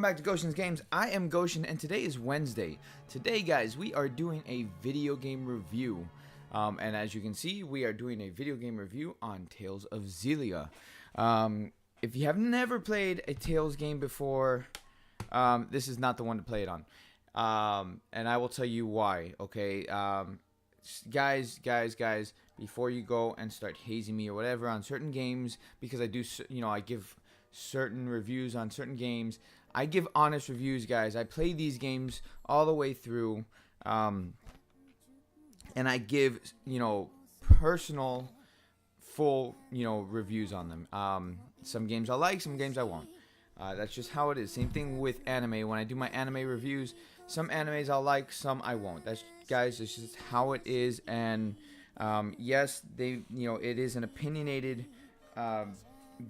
back to Goshen's Games. I am Goshen, and today is Wednesday. Today, guys, we are doing a video game review. And as you can see, we are doing a video game review on Tales of Xillia. If you have never played a Tales game before, this is not the one to play it on. And I will tell you why, okay? Guys, before you go and start hazing me or whatever on certain games, because I do, I give certain reviews on certain games. I give honest reviews, guys. I play these games all the way through, and I give, personal, full, reviews on them. Some games I like, some games I won't. That's just how it is. Same thing with anime. When I do my anime reviews, some animes I'll like, some I won't. That's, guys, it's just how it is. And yes, it is an opinionated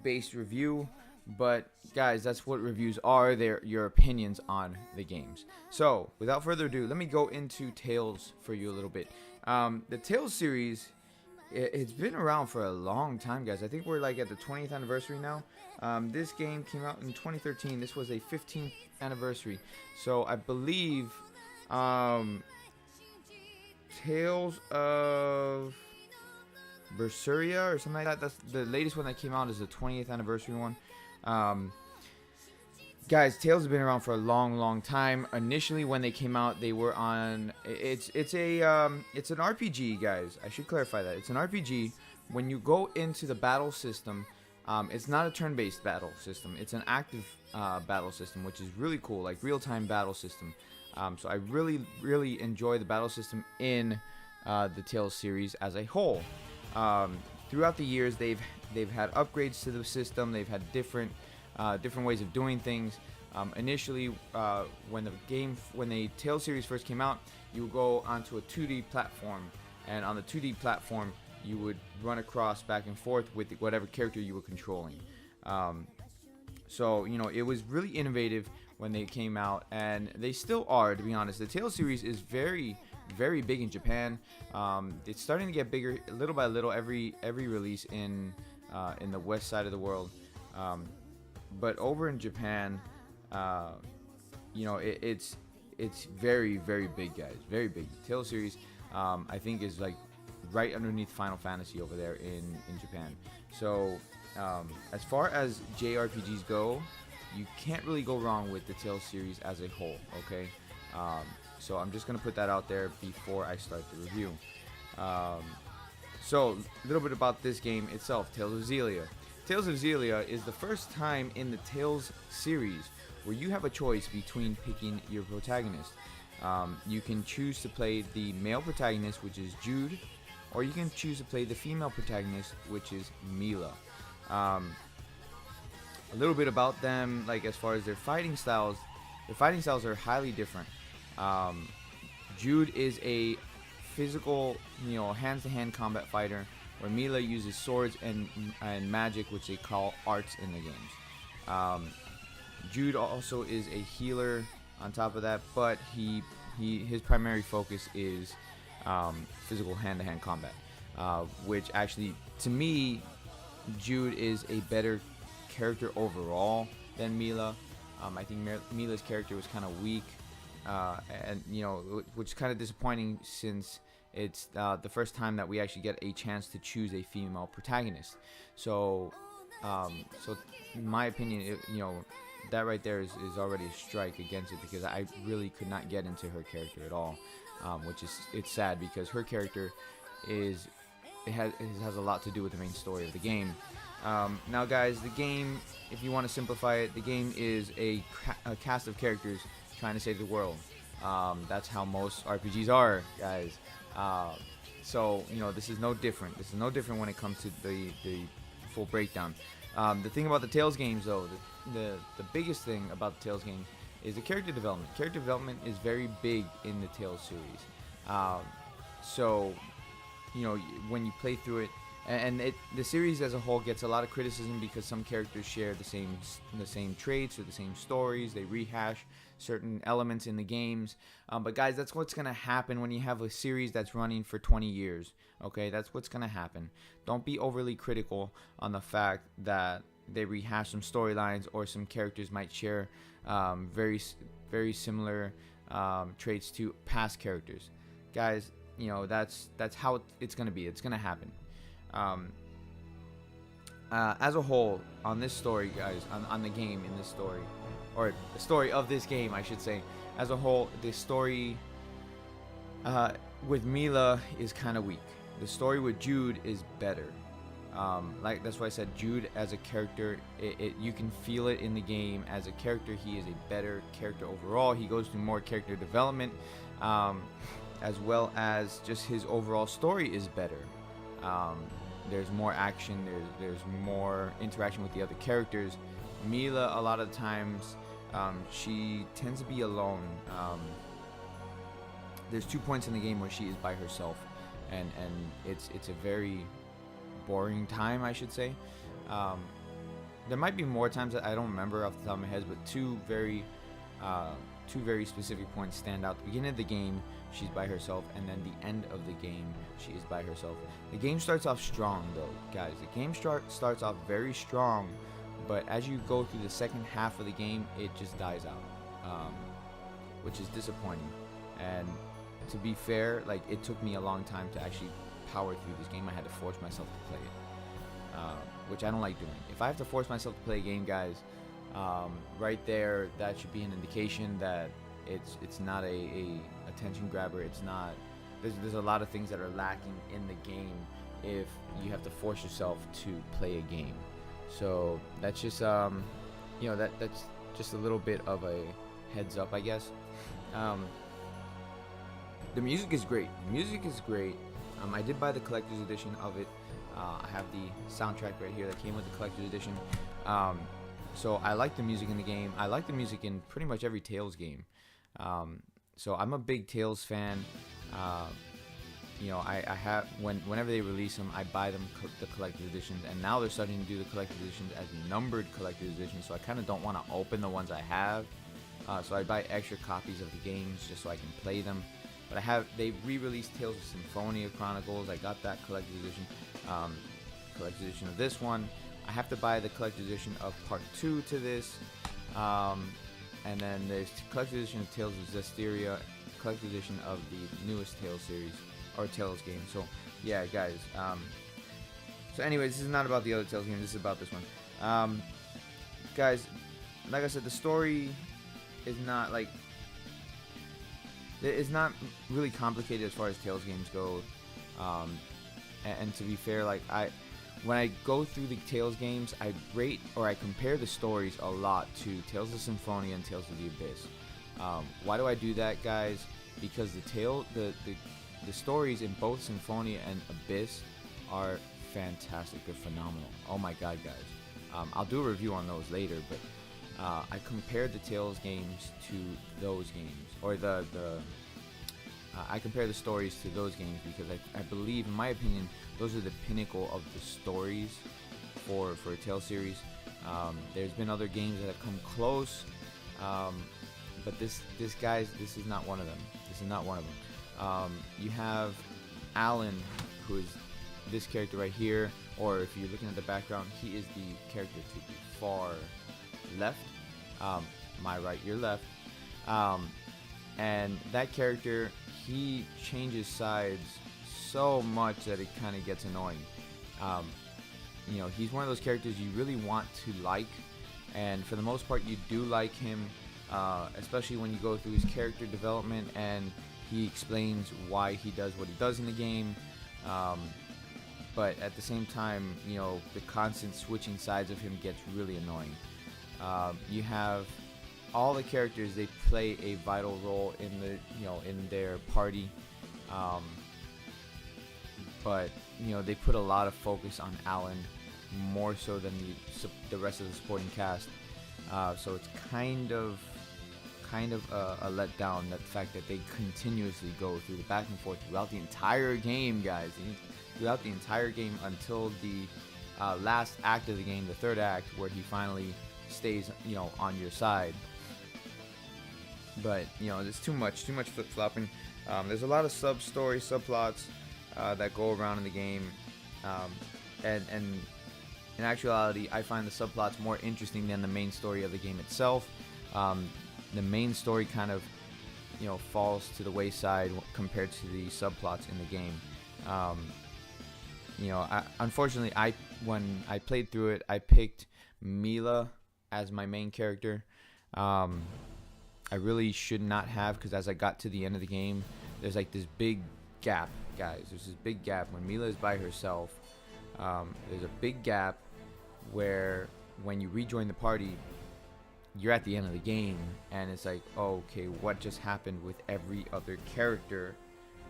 based review. But guys, that's what reviews are. They're your opinions on the games. So without further ado, let me go into Tales for you a little bit. The Tales series, it's been around for a long time, guys. I think we're like at the 20th anniversary now. This game came out in 2013. This was a 15th anniversary. So I believe Tales of Xillia or something like that. That's the latest one that came out, is the 20th anniversary one. Guys, Tales have been around for a long time. Initially, when they came out, they were on. It's an RPG, guys. I should clarify that it's an RPG. When you go into the battle system, it's not a turn-based battle system. It's an active battle system, which is really cool, like real-time battle system. So I really enjoy the battle system in the Tales series as a whole. Throughout the years, they've had upgrades to the system. They've had different ways of doing things. Initially, when the Tales series first came out, you would go onto a 2D platform, and on the 2D platform, you would run across back and forth with whatever character you were controlling. So it was really innovative when they came out, and they still are, to be honest. The Tales series is very big in Japan. It's starting to get bigger little by little every release in the west side of the world. But over in Japan, it's very big, guys. Very big. The Tales series, I think, is like right underneath Final Fantasy over there in Japan. So as far as JRPGs go, you can't really go wrong with the Tales series as a whole. Okay. So I'm just going to put that out there before I start the review. So a little bit about this game itself, Tales of Xillia. Tales of Xillia is the first time in the Tales series where you have a choice between picking your protagonist. You can choose to play the male protagonist, which is Jude, or you can choose to play the female protagonist, which is Mila. A little bit about them, like as far as their fighting styles are highly different. Jude is a physical, hands-to-hand combat fighter, where Mila uses swords and magic, which they call arts in the games. Jude also is a healer on top of that, but his primary focus is physical hand-to-hand combat, which actually, to me, Jude is a better character overall than Mila. I think Mila's character was kind of weak, and which is kind of disappointing, since it's the first time that we actually get a chance to choose a female protagonist. So in my opinion, that right there is already a strike against it, because I really could not get into her character at all, which is, it's sad, because her character has a lot to do with the main story of the game. Now, guys, the game, if you want to simplify it, the game is a cast of characters trying to save the world. That's how most RPGs are, guys. So this is no different. This is no different when it comes to the full breakdown. The thing about the Tales games, though, the biggest thing about the Tales game is the character development. Character development is very big in the Tales series. So when you play through it, and the series as a whole gets a lot of criticism because some characters share the same traits or the same stories. They rehash certain elements in the games. But guys, that's what's going to happen when you have a series that's running for 20 years. Okay, that's what's going to happen. Don't be overly critical on the fact that they rehash some storylines, or some characters might share Very similar traits to past characters. Guys, that's how it's gonna be. It's gonna happen. Um, as a whole, on this story, guys, on the game in this story, or the story of this game, I should say, as a whole, the story with Mila is kind of weak. The story with Jude is better. Like that's why I said Jude as a character, you can feel it in the game as a character. He is a better character overall. He goes through more character development, as well as just his overall story is better. There's more action. There's more interaction with the other characters. Mila, a lot of times, she tends to be alone. There's 2 points in the game where she is by herself, and it's a very boring time, I should say. There might be more times that I don't remember off the top of my head, but two very specific points stand out. The beginning of the game, she's by herself, and then the end of the game, she is by herself. The game starts off strong, though, guys. The game starts off very strong, but as you go through the second half of the game, it just dies out, which is disappointing. And to be fair, like, it took me a long time to actually power through this game. I had to force myself to play it, which I don't like doing. If I have to force myself to play a game, guys, right there, that should be an indication that it's not a attention grabber. It's not. There's a lot of things that are lacking in the game if you have to force yourself to play a game. So that's just that's just a little bit of a heads up, I guess. The music is great. I did buy the collector's edition of it. I have the soundtrack right here that came with the collector's edition. So I like the music in the game. I like the music in pretty much every Tales game. So I'm a big Tales fan. I have whenever they release them, I buy them the collector's editions, and now they're starting to do the collector's editions as numbered collector's editions. So I kind of don't want to open the ones I have. So I buy extra copies of the games just so I can play them. But they re-released Tales of Symphonia Chronicles. I got that collector's edition. Collector's edition of this one. I have to buy the collector's edition of Part 2 to this. And then there's collector's edition of Tales of Xillia, collector's edition of the newest Tales series, or Tales game. So, yeah, guys. So anyways, this is not about the other Tales game. This is about this one. Guys, like I said, the story is not, like... It's not really complicated as far as Tales games go. And to be fair, like, when I go through the Tales games, I rate or I compare the stories a lot to Tales of Symphonia and Tales of the Abyss. Why do I do that, guys? Because the stories in both Symphonia and Abyss are fantastic. They're phenomenal. Oh my god, guys. I'll do a review on those later, but I compared the Tales games to those games, or I compare the stories to those games because I believe, in my opinion, those are the pinnacle of the stories for a Tales series. There's been other games that have come close, but this is not one of them. This is not one of them. You have Alan, who is this character right here, or if you're looking at the background, he is the character to the far left. My right, your left. And that character, he changes sides so much that it kind of gets annoying. He's one of those characters you really want to like, and for the most part you do like him, especially when you go through his character development and he explains why he does what he does in the game. But at the same time, the constant switching sides of him gets really annoying. You have all the characters, they play a vital role in their party, but they put a lot of focus on Alan, more so than the rest of the supporting cast. So it's kind of a letdown, that fact that they continuously go through the back and forth throughout the entire game, guys. Throughout the entire game until the last act of the game, the third act, where he finally stays on your side. But there's too much flip-flopping. There's a lot of subplots that go around in the game, and in actuality I find the subplots more interesting than the main story of the game itself. the main story kind of, you know, falls to the wayside compared to the subplots in the game. You know, unfortunately, when I played through it, I picked Mila as my main character. I really should not have, because as I got to the end of the game, there's like this big gap, guys. There's this big gap when Mila is by herself. There's a big gap where when you rejoin the party, you're at the end of the game, and it's like, oh, okay, what just happened with every other character,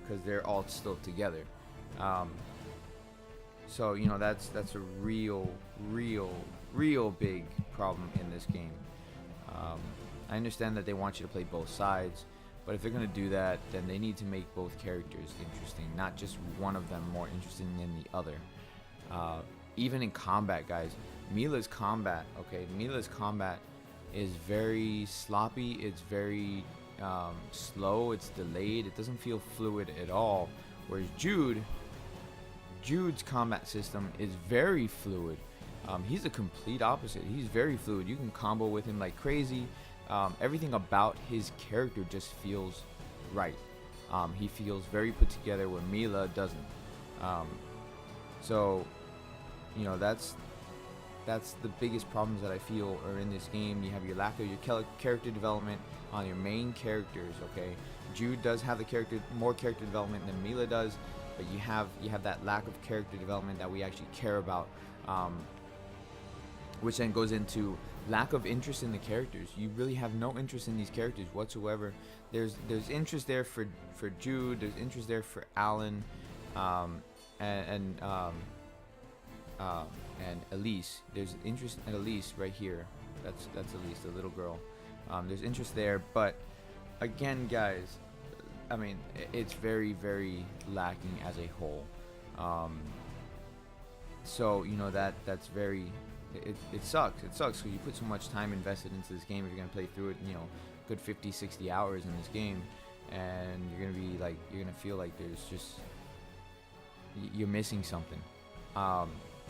because they're all still together. So you know, that's a real big problem in this game. I understand that they want you to play both sides, but if they're gonna do that, then they need to make both characters interesting, not just one of them more interesting than the other. Even in combat, guys, Mila's combat is very sloppy. It's very slow. It's delayed. It doesn't feel fluid at all. Whereas Jude's combat system is very fluid. He's the complete opposite. He's very fluid. You can combo with him like crazy. Everything about his character just feels right. He feels very put together, where Mila doesn't. So, you know, that's the biggest problems that I feel are in this game. You have your lack of your character development on your main characters. Okay, Jude does have more character development than Mila does, but you have that lack of character development that we actually care about, which then goes into lack of interest in the characters. You really have no interest in these characters whatsoever. There's interest there for Jude. There's interest there for Alan, and Elise. There's interest in Elise right here. That's Elise, the little girl. There's interest there, but again, guys, I mean, it's very lacking as a whole. So you know, that's very, it sucks. It sucks because you put so much time invested into this game. If you're gonna play through it, you know, good 50-60 hours in this game, and you're gonna feel like there's just, you're missing something.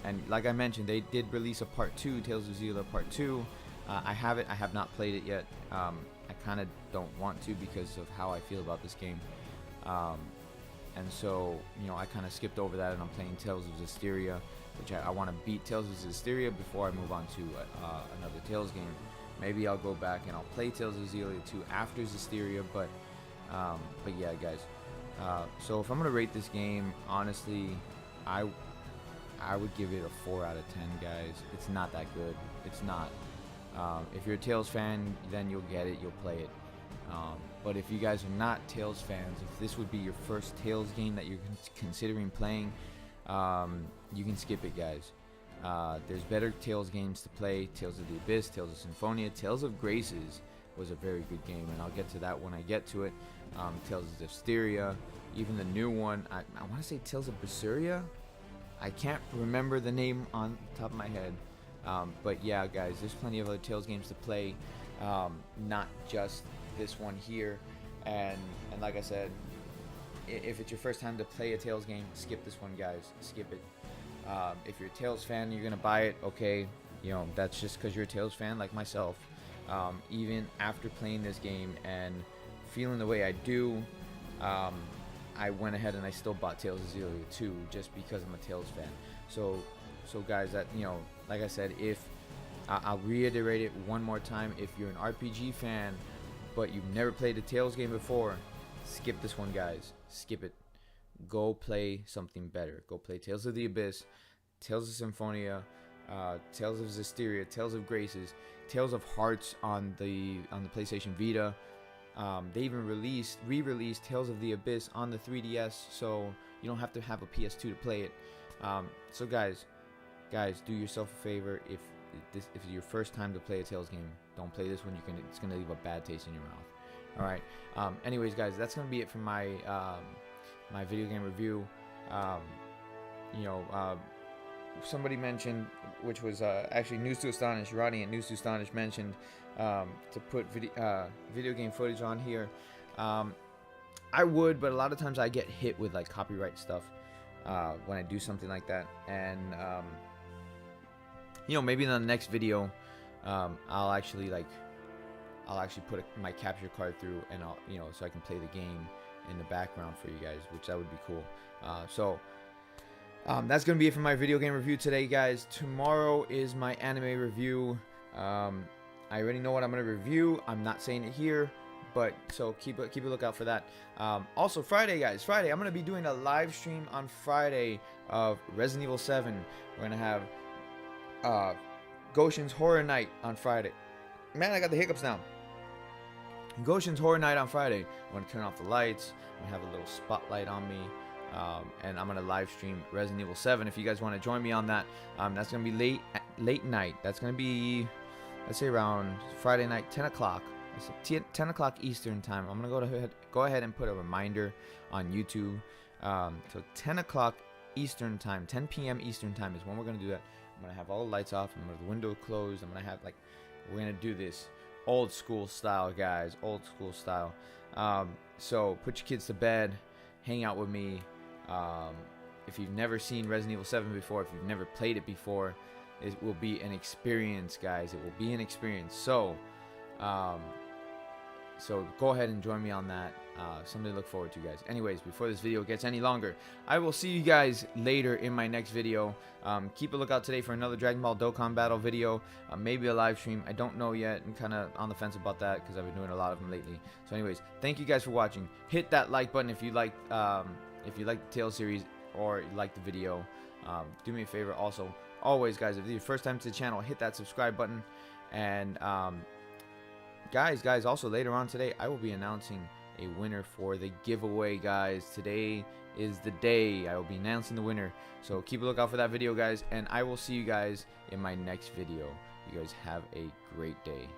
And like I mentioned, they did release a part 2, Tales of Xillia part 2. I have not played it yet. I kind of don't want to because of how I feel about this game. And so, you know, I kind of skipped over that, and I'm playing Tales of Xillia, which I want to beat Tales of Xillia before I move on to another Tales game. Maybe I'll go back and I'll play Tales of Xillia 2 after Xillia, but yeah, guys. So if I'm gonna rate this game, honestly, I would give it a 4 out of 10, guys. It's not that good. It's not. If you're a Tales fan, then you'll get it. You'll play it. But if you guys are not Tales fans, if this would be your first Tales game that you're considering playing, you can skip it, guys. There's better Tales games to play. Tales of the Abyss, Tales of Symphonia, Tales of Graces was a very good game, and I'll get to that when I get to it. Tales of Xillia, even the new one. I want to say Tales of Berseria. I can't remember the name on the top of my head. But yeah, guys, there's plenty of other Tales games to play, not just this one here. And like I said, if it's your first time to play a Tales game, skip this one, guys. Skip it. If you're a Tales fan, you're gonna buy it. Okay, you know, that's just because you're a Tales fan like myself. Even after playing this game and feeling the way I do, I went ahead and I still bought Tales of Xillia 2 just because I'm a Tales fan. So guys, that, you know, like I said, if I'll reiterate it one more time, if you're an RPG fan but you've never played a Tales game before, skip this one, guys. Skip it. Go play something better. Go play Tales of the Abyss, Tales of Symphonia, Tales of Xillia, Tales of Graces, Tales of Hearts on the PlayStation Vita. They even re-released Tales of the Abyss on the 3DS, so you don't have to have a PS2 to play it. So guys, do yourself a favor. If it's your first time to play a Tales game, don't play this one. It's gonna leave a bad taste in your mouth. All right. Anyways, guys, that's gonna be it for my my video game review. You know, somebody mentioned, which was actually News to Astonish, Rodney at News to Astonish mentioned to put video game footage on here. I would, but a lot of times I get hit with like copyright stuff when I do something like that, and you know, maybe in the next video I'll actually like I'll actually put my capture card through, and I'll, so I can play the game in the background for you guys, which that would be cool. That's gonna be it for my video game review today, guys. Tomorrow is my anime review. I already know what I'm gonna review. I'm not saying it here, but so keep a lookout for that. Also Friday, guys, I'm gonna be doing a live stream on Friday of Resident Evil 7. We're gonna have Goshen's Horror Night on Friday. Man, I got the hiccups now. Goshen's Horror Night on Friday. I'm gonna turn off the lights. I'm gonna have a little spotlight on me. And I'm gonna live stream Resident Evil 7. If you guys want to join me on that, that's gonna be late night. That's gonna be, let's say, around Friday night, 10 o'clock. 10 o'clock Eastern time. I'm gonna go ahead and put a reminder on YouTube. So 10 o'clock Eastern time, 10 p.m. Eastern time is when we're gonna do that. I'm gonna have all the lights off. I'm gonna have the window closed. I'm gonna have we're gonna do this old school style, guys. Old school style. So put your kids to bed. Hang out with me. If you've never seen Resident Evil 7 before, if you've never played it before, it will be an experience, guys. It will be an experience. So go ahead and join me on that. Something to look forward to, guys. Anyways, before this video gets any longer, I will see you guys later in my next video. Keep a lookout today for another Dragon Ball Dokkan battle video, maybe a live stream. I don't know yet. I'm kind of on the fence about that because I've been doing a lot of them lately. So anyways, thank you guys for watching. Hit that like button if you like the Tales series or you like the video. Do me a favor also. Always, guys, if this is your first time to the channel, hit that subscribe button. And guys, also later on today, I will be announcing a winner for the giveaway, guys. Today is the day I will be announcing the winner. So keep a lookout for that video, guys. And I will see you guys in my next video. You guys have a great day.